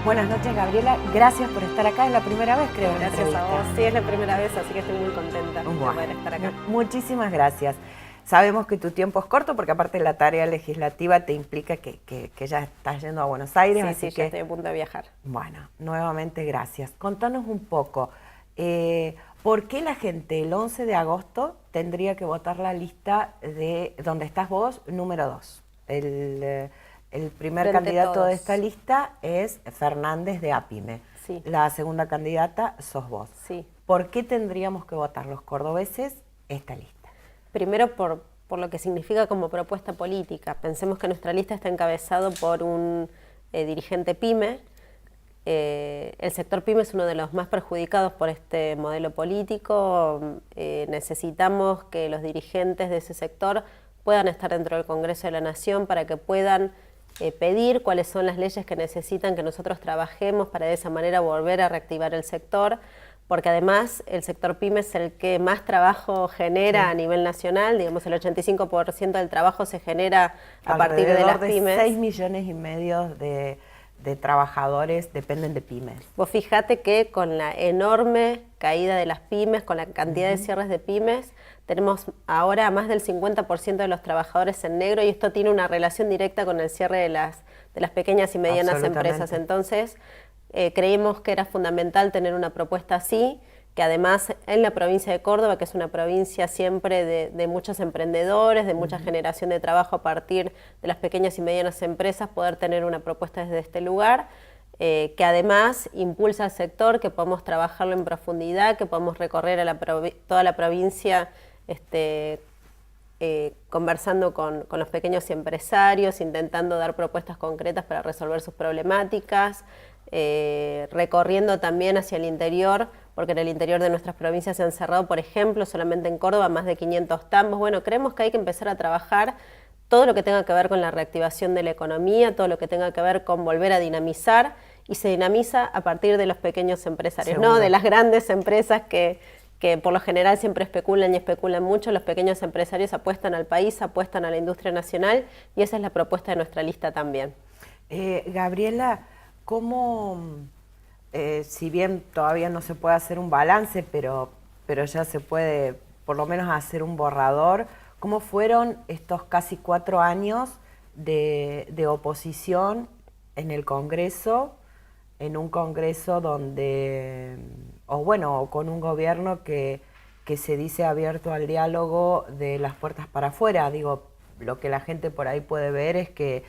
Buenas noches, Gabriela. Gracias por estar acá. Es la primera vez, creo. Gracias a vos. Sí, es la primera vez, así que estoy muy contenta de poder estar acá. Muchísimas gracias. Sabemos que tu tiempo es corto porque aparte la tarea legislativa te implica que ya estás yendo a Buenos Aires. Sí, así sí, que ya estoy a punto de viajar. Bueno, nuevamente gracias. Contanos un poco, ¿por qué la gente el 11 de agosto tendría que votar la lista de donde estás vos, número 2? El primer candidato de esta lista es Fernández de APIME. Sí. La segunda candidata sos vos. Sí. ¿Por qué tendríamos que votar los cordobeses esta lista? Primero por lo que significa como propuesta política. Pensemos que nuestra lista está encabezado por un dirigente PYME. El sector PYME es uno de los más perjudicados por este modelo político. Necesitamos que los dirigentes de ese sector puedan estar dentro del Congreso de la Nación para que puedan pedir cuáles son las leyes que necesitan que nosotros trabajemos para de esa manera volver a reactivar el sector, porque además el sector PYME es el que más trabajo genera a nivel nacional. Digamos, el 85% del trabajo se genera a partir de las pymes. 6,5 millones de trabajadores dependen de pymes. Vos fijate que con la enorme caída de las pymes, con la cantidad de cierres de pymes, tenemos ahora más del 50% de los trabajadores en negro, y esto tiene una relación directa con el cierre de las pequeñas y medianas empresas. Entonces, creímos que era fundamental tener una propuesta así, que además en la provincia de Córdoba, que es una provincia siempre de muchos emprendedores, de mucha generación de trabajo a partir de las pequeñas y medianas empresas, poder tener una propuesta desde este lugar, que además impulsa al sector, que podamos trabajarlo en profundidad, que podamos recorrer a toda la provincia conversando con los pequeños empresarios, intentando dar propuestas concretas para resolver sus problemáticas, recorriendo también hacia el interior, porque en el interior de nuestras provincias se han cerrado, por ejemplo, solamente en Córdoba, más de 500 tambos. Bueno, creemos que hay que empezar a trabajar todo lo que tenga que ver con la reactivación de la economía, todo lo que tenga que ver con volver a dinamizar, y se dinamiza a partir de los pequeños empresarios, no de las grandes empresas que por lo general siempre especulan y especulan mucho. Los pequeños empresarios apuestan al país, apuestan a la industria nacional, y esa es la propuesta de nuestra lista también. Gabriela, ¿cómo, si bien todavía no se puede hacer un balance, pero ya se puede por lo menos hacer un borrador, cómo fueron estos casi 4 años de oposición en el Congreso, en un Congreso donde, o con un gobierno que se dice abierto al diálogo de las puertas para afuera? Digo, lo que la gente por ahí puede ver es que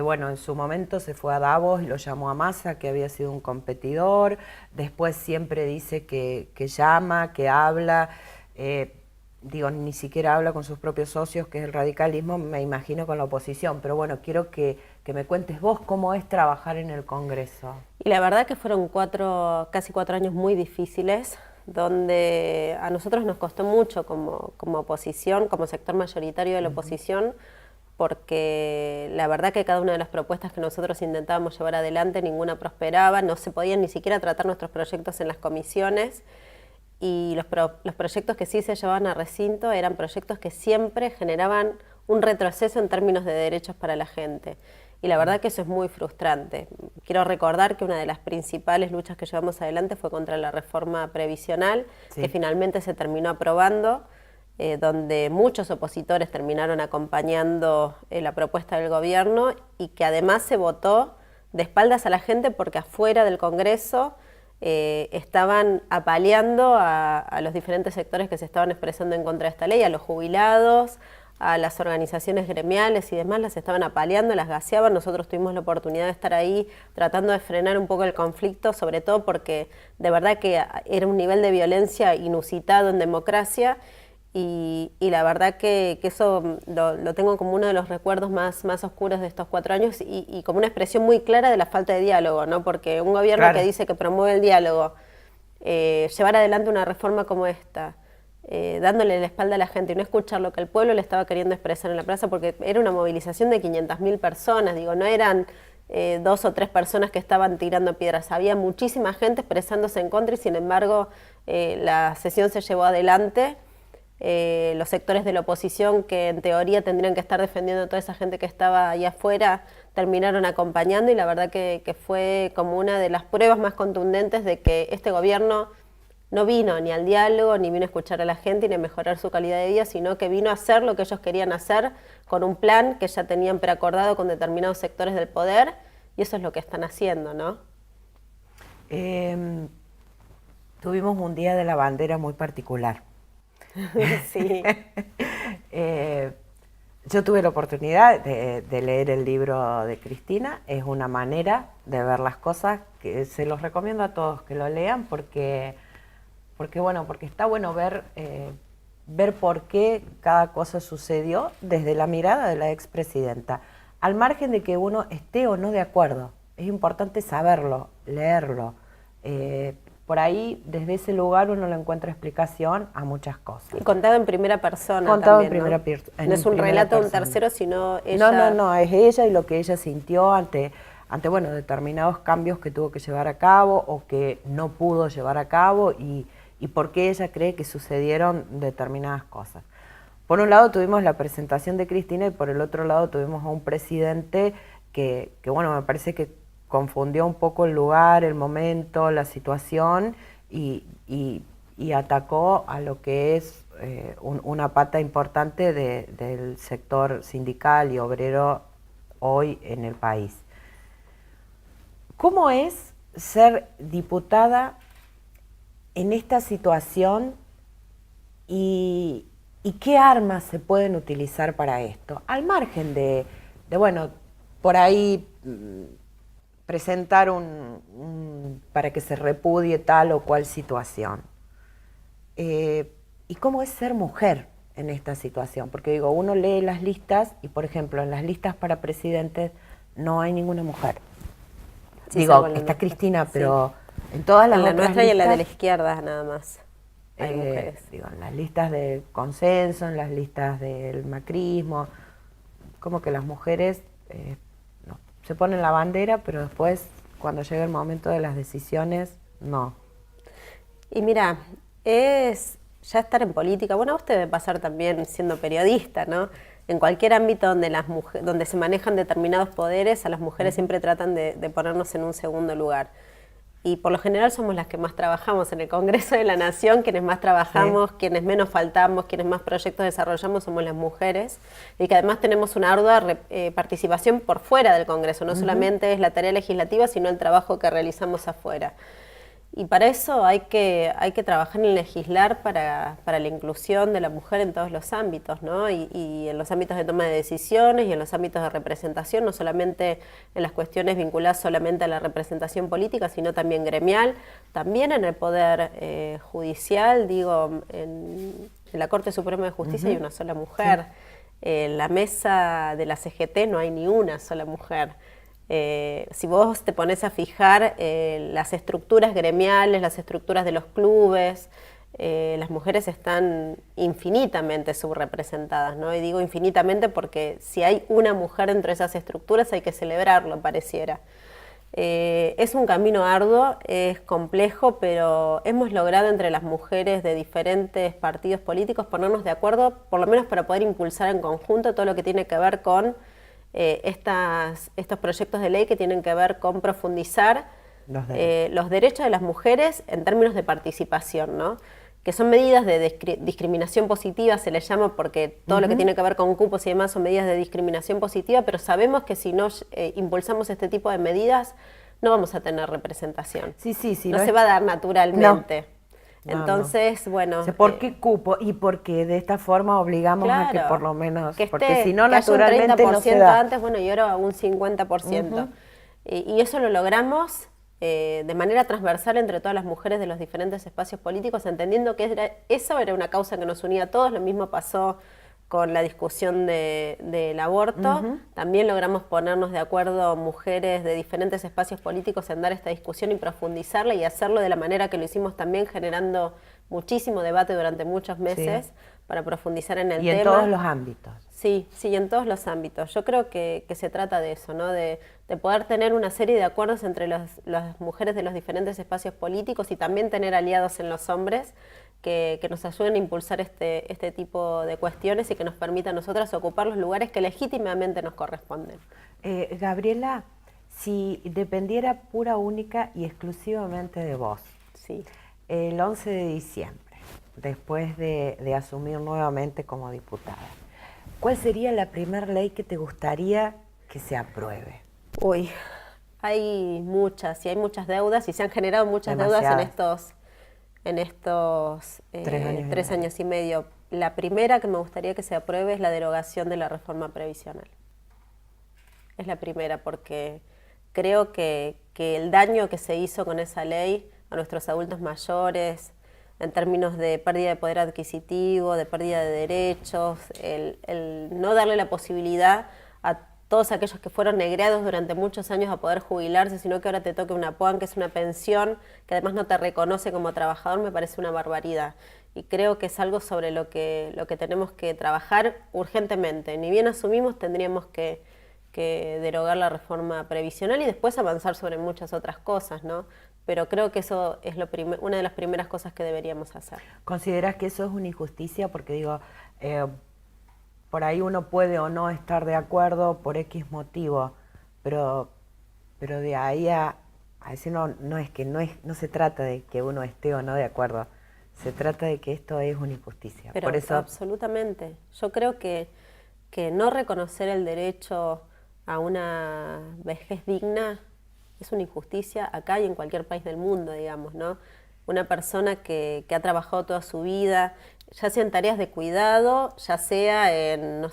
bueno, en su momento se fue a Davos y lo llamó a Massa, que había sido un competidor. Después siempre dice que llama, que habla. Ni siquiera habla con sus propios socios, que es el radicalismo, me imagino con la oposición. Pero bueno, quiero que me cuentes vos cómo es trabajar en el Congreso. Y la verdad que fueron casi 4 años muy difíciles, donde a nosotros nos costó mucho como oposición, como sector mayoritario de la oposición, porque la verdad que cada una de las propuestas que nosotros intentábamos llevar adelante, ninguna prosperaba, no se podían ni siquiera tratar nuestros proyectos en las comisiones, y los proyectos que sí se llevaban a recinto eran proyectos que siempre generaban un retroceso en términos de derechos para la gente. Y la verdad que eso es muy frustrante. Quiero recordar que una de las principales luchas que llevamos adelante fue contra la reforma previsional, que finalmente se terminó aprobando, donde muchos opositores terminaron acompañando la propuesta del gobierno, y que además se votó de espaldas a la gente, porque afuera del Congreso estaban apaleando a los diferentes sectores que se estaban expresando en contra de esta ley, a los jubilados, a las organizaciones gremiales y demás, las estaban apaleando, las gaseaban. Nosotros tuvimos la oportunidad de estar ahí tratando de frenar un poco el conflicto, sobre todo porque de verdad que era un nivel de violencia inusitado en democracia, y la verdad que eso lo tengo como uno de los recuerdos más oscuros de estos 4 años, y como una expresión muy clara de la falta de diálogo, ¿no? Porque un gobierno que dice que promueve el diálogo, llevar adelante una reforma como esta, dándole la espalda a la gente y no escuchar lo que el pueblo le estaba queriendo expresar en la plaza, porque era una movilización de 500.000 personas, digo, no eran 2 o 3 personas que estaban tirando piedras, había muchísima gente expresándose en contra, y sin embargo la sesión se llevó adelante los sectores de la oposición que en teoría tendrían que estar defendiendo a toda esa gente que estaba ahí afuera, terminaron acompañando, y la verdad que fue como una de las pruebas más contundentes de que este gobierno no vino ni al diálogo, ni vino a escuchar a la gente, ni a mejorar su calidad de vida, sino que vino a hacer lo que ellos querían hacer con un plan que ya tenían preacordado con determinados sectores del poder, y eso es lo que están haciendo, ¿no? Tuvimos un día de la bandera muy particular. Sí. Yo tuve la oportunidad de leer el libro de Cristina. Es una manera de ver las cosas que se los recomiendo a todos que lo lean, porque está bueno ver por qué cada cosa sucedió desde la mirada de la expresidenta. Al margen de que uno esté o no de acuerdo, es importante saberlo, leerlo. Por ahí, desde ese lugar, uno le encuentra explicación a muchas cosas. Y contado en primera persona contado también, en primera ¿no? persona. No es un relato de un tercero, sino ella... No, es ella y lo que ella sintió ante determinados cambios que tuvo que llevar a cabo o que no pudo llevar a cabo, y por qué ella cree que sucedieron determinadas cosas. Por un lado tuvimos la presentación de Cristina, y por el otro lado tuvimos a un presidente que me parece que confundió un poco el lugar, el momento, la situación, y atacó a lo que es una pata importante del sector sindical y obrero hoy en el país. ¿Cómo es ser diputada en esta situación y qué armas se pueden utilizar para esto? Al margen de por ahí presentar para que se repudie tal o cual situación. ¿Y cómo es ser mujer en esta situación? Porque uno lee las listas y, por ejemplo, en las listas para presidentes no hay ninguna mujer. Sí, está Cristina, pero en todas las en la otras nuestra listas, y en la de la izquierda nada más hay mujeres. En las listas de consenso, en las listas del macrismo, como que las mujeres se ponen la bandera, pero después, cuando llega el momento de las decisiones, no. Y mira, es ya estar en política, bueno, a usted debe pasar también siendo periodista, ¿no? En cualquier ámbito donde se manejan determinados poderes, a las mujeres siempre tratan de ponernos en un segundo lugar. Y por lo general somos las que más trabajamos en el Congreso de la Nación, quienes más trabajamos, quienes menos faltamos, quienes más proyectos desarrollamos somos las mujeres, y que además tenemos una ardua participación por fuera del Congreso, no solamente es la tarea legislativa, sino el trabajo que realizamos afuera. Y para eso hay que trabajar en legislar para la inclusión de la mujer en todos los ámbitos, ¿no? Y en los ámbitos de toma de decisiones y en los ámbitos de representación, no solamente en las cuestiones vinculadas solamente a la representación política, sino también gremial, también en el Poder Judicial, en la Corte Suprema de Justicia hay una sola mujer, en la mesa de la CGT no hay ni una sola mujer. Si vos te pones a fijar las estructuras gremiales, las estructuras de los clubes, las mujeres están infinitamente subrepresentadas, ¿no? Y digo infinitamente porque si hay una mujer dentro de esas estructuras hay que celebrarlo, pareciera. Es un camino arduo, es complejo, pero hemos logrado entre las mujeres de diferentes partidos políticos ponernos de acuerdo, por lo menos para poder impulsar en conjunto todo lo que tiene que ver con estos proyectos de ley que tienen que ver con profundizar los derechos de las mujeres en términos de participación, ¿no? Que son medidas de discriminación positiva, se les llama, porque todo lo que tiene que ver con cupos y demás son medidas de discriminación positiva, pero sabemos que si no impulsamos este tipo de medidas no vamos a tener representación. Sí, no se va a dar naturalmente. No. Entonces, bueno... ¿Por qué cupo? Y porque de esta forma obligamos a que por lo menos... Que porque si no, que naturalmente haya un 30% no se da. antes, bueno, y ahora un 50%. Y eso lo logramos de manera transversal entre todas las mujeres de los diferentes espacios políticos, entendiendo que eso era una causa que nos unía a todos. Lo mismo pasó con la discusión del aborto. También logramos ponernos de acuerdo mujeres de diferentes espacios políticos en dar esta discusión y profundizarla, y hacerlo de la manera que lo hicimos también, generando muchísimo debate durante muchos meses para profundizar en el tema. Y en todos los ámbitos. Sí, en todos los ámbitos. Yo creo que se trata de eso, ¿no? De poder tener una serie de acuerdos entre las mujeres de los diferentes espacios políticos y también tener aliados en los hombres, que nos ayuden a impulsar este tipo de cuestiones y que nos permitan a nosotras ocupar los lugares que legítimamente nos corresponden. Gabriela, si dependiera pura, única y exclusivamente de vos, Sí. el 11 de diciembre, después de asumir nuevamente como diputada, ¿cuál sería la primera ley que te gustaría que se apruebe? Uy, hay muchas, y hay muchas deudas, y se han generado muchas deudas en estos 3 años y medio. La primera que me gustaría que se apruebe es la derogación de la reforma previsional. Es la primera, porque creo que el daño que se hizo con esa ley a nuestros adultos mayores, en términos de pérdida de poder adquisitivo, de pérdida de derechos, el no darle la posibilidad a todos aquellos que fueron negreados durante muchos años a poder jubilarse, sino que ahora te toque una POAN, que es una pensión, que además no te reconoce como trabajador, me parece una barbaridad. Y creo que es algo sobre lo que tenemos que trabajar urgentemente. Ni bien asumimos, tendríamos que derogar la reforma previsional y después avanzar sobre muchas otras cosas, ¿no? Pero creo que eso es una de las primeras cosas que deberíamos hacer. ¿Consideras que eso es una injusticia? Porque digo, por ahí uno puede o no estar de acuerdo por X motivo, pero de ahí a decir no se trata de que uno esté o no de acuerdo, se trata de que esto es una injusticia. Pero por eso, absolutamente. Yo creo que no reconocer el derecho a una vejez digna es una injusticia acá y en cualquier país del mundo, digamos, ¿no? Una persona que ha trabajado toda su vida, ya sea en tareas de cuidado, ya sea en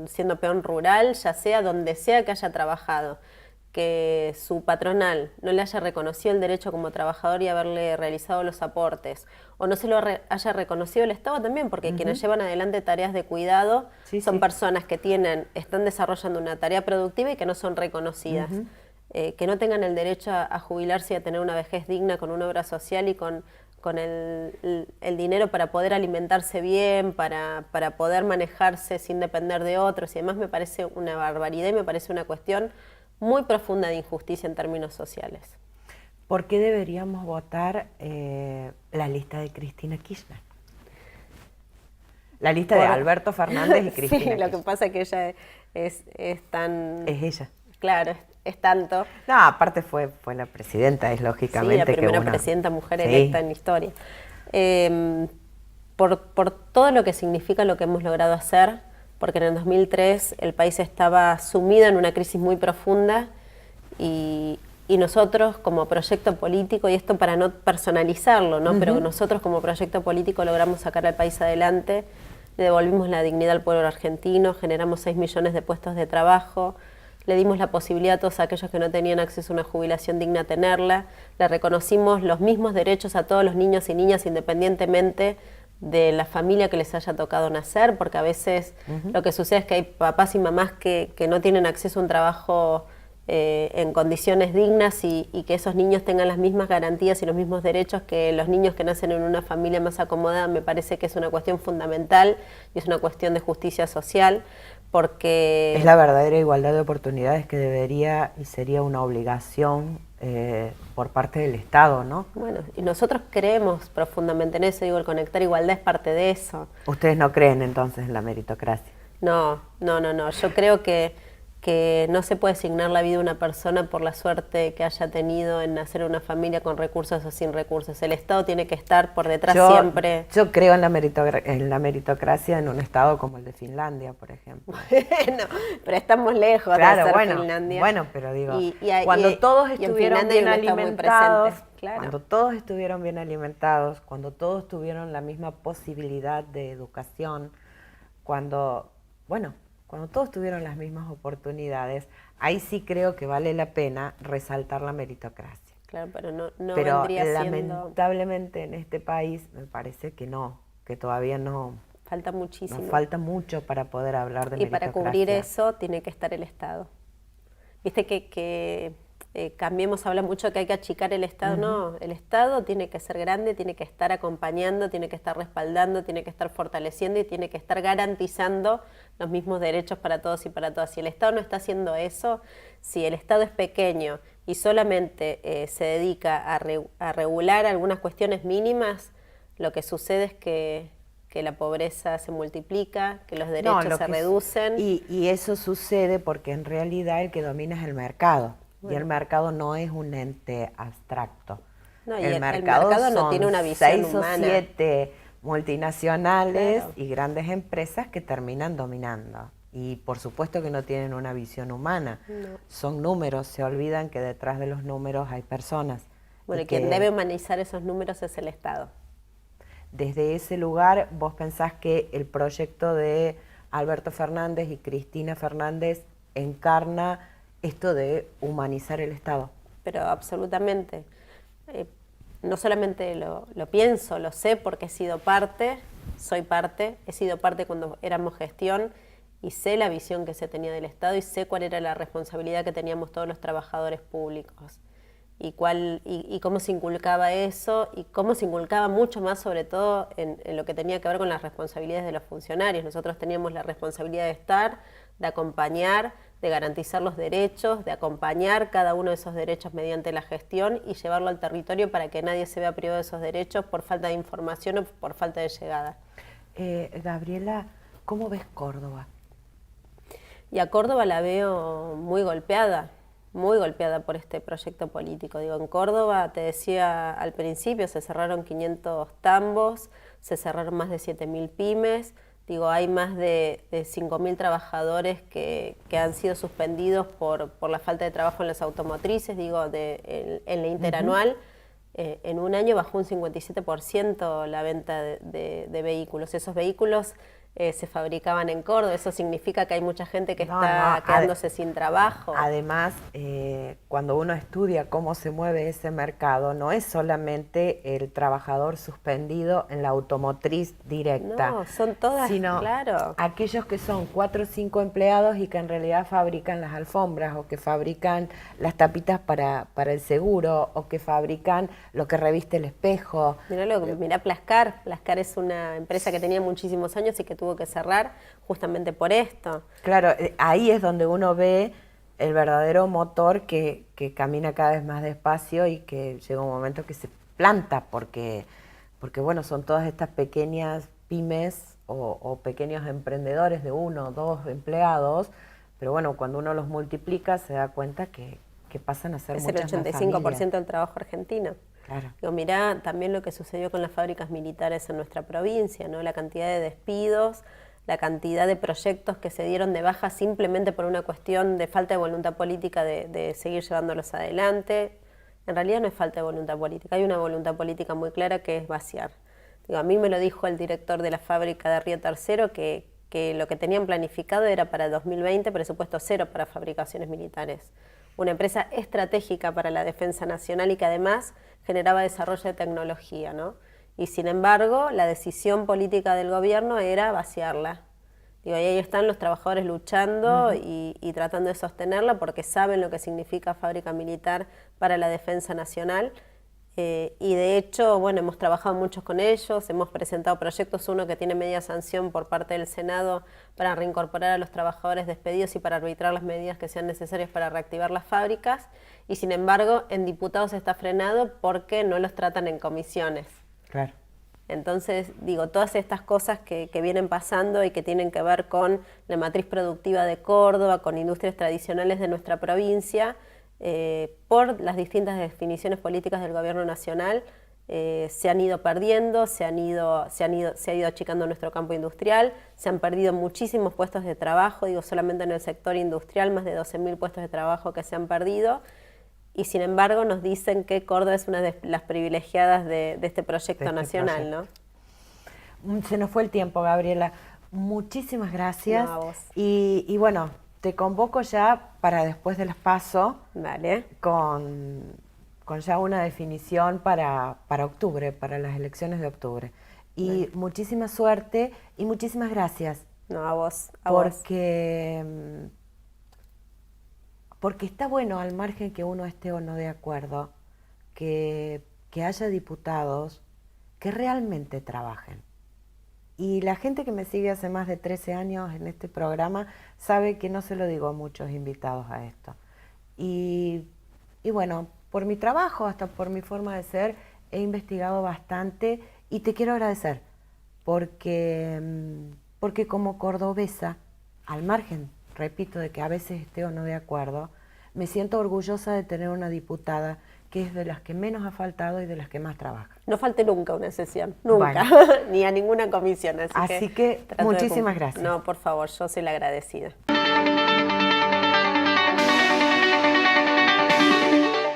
siendo peón rural, ya sea donde sea que haya trabajado, que su patronal no le haya reconocido el derecho como trabajador y haberle realizado los aportes, o no se lo haya reconocido el Estado también, porque quienes llevan adelante tareas de cuidado son personas que están desarrollando una tarea productiva y que no son reconocidas. Que no tengan el derecho a jubilarse y a tener una vejez digna con una obra social y con el dinero para poder alimentarse bien, para poder manejarse sin depender de otros, y además me parece una barbaridad y me parece una cuestión muy profunda de injusticia en términos sociales. ¿Por qué deberíamos votar la lista de Cristina Kirchner? La lista de Alberto Fernández y Cristina Kirchner. Sí, lo que pasa es que ella es tan... Es ella. Claro, es tanto. No, aparte fue la presidenta, es lógicamente la primera que presidenta mujer electa en la historia. Por todo lo que significa lo que hemos logrado hacer, porque en el 2003 el país estaba sumido en una crisis muy profunda y nosotros como proyecto político, y esto para no personalizarlo, ¿no? Pero nosotros como proyecto político logramos sacar al país adelante, le devolvimos la dignidad al pueblo argentino, generamos 6 millones de puestos de trabajo, le dimos la posibilidad a todos aquellos que no tenían acceso a una jubilación digna a tenerla, le reconocimos los mismos derechos a todos los niños y niñas independientemente de la familia que les haya tocado nacer, porque a veces lo que sucede es que hay papás y mamás que no tienen acceso a un trabajo en condiciones dignas y que esos niños tengan las mismas garantías y los mismos derechos que los niños que nacen en una familia más acomodada. Me parece que es una cuestión fundamental y es una cuestión de justicia social, porque... Es la verdadera igualdad de oportunidades que debería y sería una obligación por parte del Estado, ¿no? Bueno, y nosotros creemos profundamente en eso, digo, el conectar igualdad es parte de eso. ¿Ustedes no creen entonces en la meritocracia? No, yo creo que no se puede asignar la vida a una persona por la suerte que haya tenido en nacer en una familia con recursos o sin recursos. El Estado tiene que estar por detrás siempre. Yo creo en la meritocracia en un Estado como el de Finlandia, por ejemplo. Bueno, pero estamos lejos de ser Finlandia. Bueno, pero digo, cuando todos estuvieron bien alimentados, cuando todos estuvieron bien alimentados, cuando todos tuvieron la misma posibilidad de educación, cuando todos tuvieron las mismas oportunidades, ahí sí creo que vale la pena resaltar la meritocracia. Claro, pero no pero vendría siendo... lamentablemente en este país me parece que no, que todavía no... Falta muchísimo. Nos falta mucho para poder hablar de meritocracia. Y para cubrir eso tiene que estar el Estado. Viste que Cambiemos habla mucho que hay que achicar el Estado. No, el Estado tiene que ser grande, tiene que estar acompañando, tiene que estar respaldando, tiene que estar fortaleciendo y tiene que estar garantizando los mismos derechos para todos y para todas. Si el Estado no está haciendo eso, si el Estado es pequeño y solamente se dedica a regular algunas cuestiones mínimas, lo que sucede es que la pobreza se multiplica, que los derechos se reducen. Y eso sucede porque en realidad el que domina es el mercado. Bueno. Y el mercado no es un ente abstracto. No, el mercado no tiene una visión 6 humana. o 7 multinacionales, claro, y grandes empresas que terminan dominando. Y por supuesto que no tienen una visión humana. No. Son números, se olvidan que detrás de los números hay personas. Bueno, y quien debe humanizar esos números es el Estado. Desde ese lugar, ¿vos pensás que el proyecto de Alberto Fernández y Cristina Fernández encarna esto de humanizar el Estado? Pero absolutamente. No solamente lo pienso, lo sé porque he sido parte, soy parte, he sido parte cuando éramos gestión y sé la visión que se tenía del Estado y sé cuál era la responsabilidad que teníamos todos los trabajadores públicos. Y cómo se inculcaba eso, y cómo se inculcaba mucho más, sobre todo en lo que tenía que ver con las responsabilidades de los funcionarios. Nosotros teníamos la responsabilidad de estar, de acompañar, de garantizar los derechos, de acompañar cada uno de esos derechos mediante la gestión y llevarlo al territorio para que nadie se vea privado de esos derechos por falta de información o por falta de llegada. Gabriela, ¿cómo ves Córdoba? Y a Córdoba la veo muy golpeada por este proyecto político. Digo, en Córdoba, te decía al principio, se cerraron 500 tambos, se cerraron más de 7.000 pymes, digo, hay más de 5.000 trabajadores que han sido suspendidos por la falta de trabajo en las automotrices, digo, en la interanual. En un año bajó un 57% la venta de vehículos. Esos vehículos se fabricaban en Córdoba, eso significa que hay mucha gente que está quedándose sin trabajo. Además, cuando uno estudia cómo se mueve ese mercado, no es solamente el trabajador suspendido en la automotriz directa. No, son todas, sino claro, aquellos que son 4 o 5 empleados y que en realidad fabrican las alfombras o que fabrican las tapitas para el seguro o que fabrican lo que reviste el espejo. Mirá Plascar. Plascar es una empresa que tenía muchísimos años y que tuvo que cerrar justamente por esto. Claro, ahí es donde uno ve el verdadero motor que camina cada vez más despacio y que llega un momento que se planta porque bueno, son todas estas pequeñas pymes o pequeños emprendedores de 1 o 2 empleados, pero bueno, cuando uno los multiplica se da cuenta que pasan a ser muchas más familias. Es el 85% del trabajo argentino. Claro. Digo, mirá también lo que sucedió con las fábricas militares en nuestra provincia, ¿no? La cantidad de despidos, la cantidad de proyectos que se dieron de baja simplemente por una cuestión de falta de voluntad política de seguir llevándolos adelante. En realidad no es falta de voluntad política, hay una voluntad política muy clara que es vaciar. Digo, a mí me lo dijo el director de la fábrica de Río Tercero que lo que tenían planificado era para el 2020 presupuesto cero para fabricaciones militares. Una empresa estratégica para la defensa nacional y que además generaba desarrollo de tecnología, ¿no? Y sin embargo, la decisión política del gobierno era vaciarla. Digo, y ahí están los trabajadores luchando y tratando de sostenerla porque saben lo que significa fábrica militar para la defensa nacional. Y de hecho, bueno, hemos trabajado mucho con ellos, hemos presentado proyectos, uno que tiene media sanción por parte del Senado para reincorporar a los trabajadores despedidos y para arbitrar las medidas que sean necesarias para reactivar las fábricas, y sin embargo en diputados está frenado porque no los tratan en comisiones. Claro. Entonces, digo, todas estas cosas que vienen pasando y que tienen que ver con la matriz productiva de Córdoba, con industrias tradicionales de nuestra provincia, por las distintas definiciones políticas del gobierno nacional, se han ido perdiendo, se ha ido achicando nuestro campo industrial, se han perdido muchísimos puestos de trabajo, digo, solamente en el sector industrial, más de 12.000 puestos de trabajo que se han perdido, y sin embargo nos dicen que Córdoba es una de las privilegiadas de este proyecto nacional, ¿no? Se nos fue el tiempo, Gabriela. Muchísimas gracias. No, a vos. Y bueno, te convoco ya para después del PASO. Vale. Con ya una definición para octubre, para las elecciones de octubre. Y muchísima suerte y muchísimas gracias. No, a vos. Porque está bueno, al margen que uno esté o no de acuerdo, que haya diputados que realmente trabajen. Y la gente que me sigue hace más de 13 años en este programa sabe que no se lo digo a muchos invitados a esto. Y Y bueno, por mi trabajo, hasta por mi forma de ser, he investigado bastante y te quiero agradecer porque como cordobesa, al margen, repito, de que a veces esté o no de acuerdo, me siento orgullosa de tener una diputada que es de las que menos ha faltado y de las que más trabaja. No falte nunca una sesión, nunca, Bueno. ni a ninguna comisión. Así que trato de muchísimas gracias. No, por favor, yo soy la agradecida.